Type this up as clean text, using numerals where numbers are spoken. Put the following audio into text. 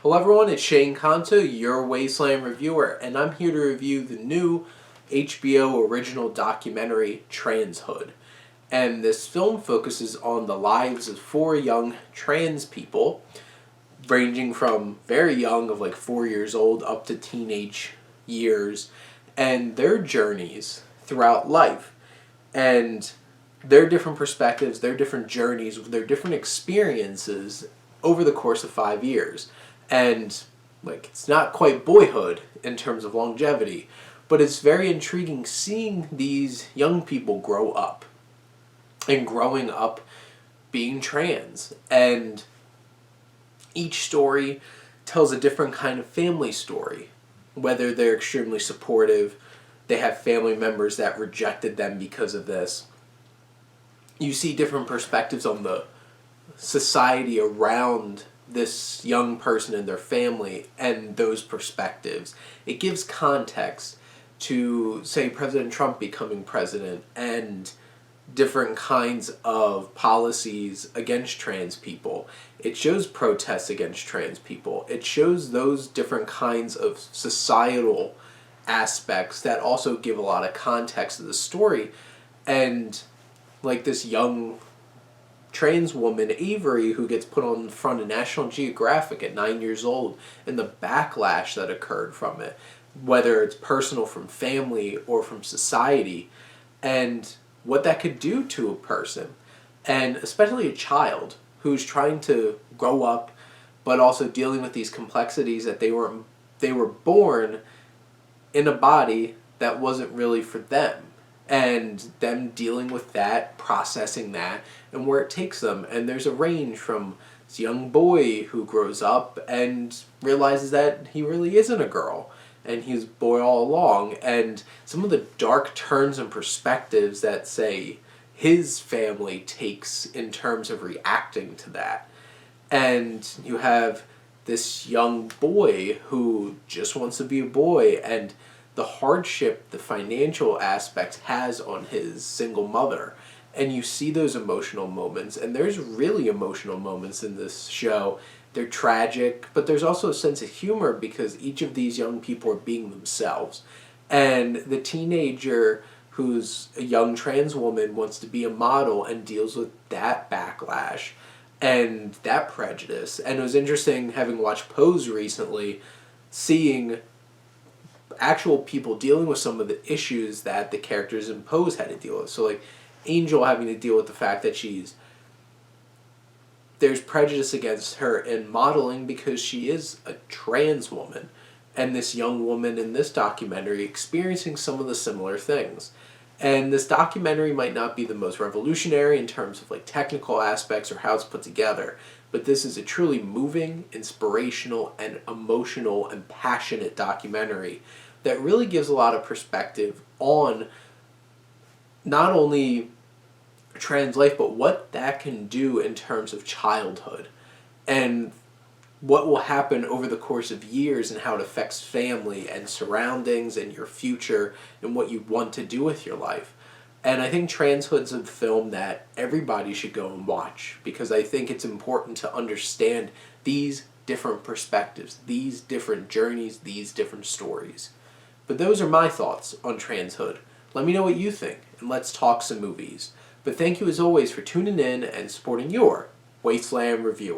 Hello everyone, it's Shane Kanto, your Wasteland reviewer, and I'm here to review the new HBO original documentary, Transhood. And this film focuses on the lives of four young trans people, ranging from very young, of like 4 years old, up to teenage years, and their journeys throughout life. And their different perspectives, their different journeys, their different experiences over the course of 5 years. And it's not quite Boyhood in terms of longevity, but it's very intriguing seeing these young people grow up and growing up being trans. And each story tells a different kind of family story, whether they're extremely supportive, they have family members that rejected them because of this. You see different perspectives on the society around this young person and their family and those perspectives. It gives context to, say, President Trump becoming president and different kinds of policies against trans people. It shows protests against trans people. It shows those different kinds of societal aspects that also give a lot of context to the story. And like this young trans woman, Avery, who gets put on the front of National Geographic at 9 years old, and the backlash that occurred from it, whether it's personal from family or from society, and what that could do to a person, and especially a child who's trying to grow up, but also dealing with these complexities that they were born in a body that wasn't really for them, and them dealing with that, processing that, and where it takes them. And there's a range from this young boy who grows up and realizes that he really isn't a girl, and he's a boy all along, and some of the dark turns and perspectives that, say, his family takes in terms of reacting to that. And you have this young boy who just wants to be a boy, and the hardship the financial aspect has on his single mother. And you see those emotional moments, and there's really emotional moments in this show. They're tragic, but there's also a sense of humor because each of these young people are being themselves. And the teenager who's a young trans woman wants to be a model and deals with that backlash and that prejudice. And it was interesting, having watched Pose recently, seeing actual people dealing with some of the issues that the characters in Pose had to deal with. So like Angel having to deal with the fact that there's prejudice against her in modeling because she is a trans woman, and this young woman in this documentary experiencing some of the similar things. And this documentary might not be the most revolutionary in terms of like technical aspects or how it's put together, but this is a truly moving, inspirational, and emotional and passionate documentary that really gives a lot of perspective on not only trans life, but what that can do in terms of childhood and what will happen over the course of years and how it affects family and surroundings and your future and what you want to do with your life. And I think Transhood's a film that everybody should go and watch because I think it's important to understand these different perspectives, these different journeys, these different stories. But those are my thoughts on Transhood. Let me know what you think, and let's talk some movies. But thank you as always for tuning in and supporting your Wasteland reviewer.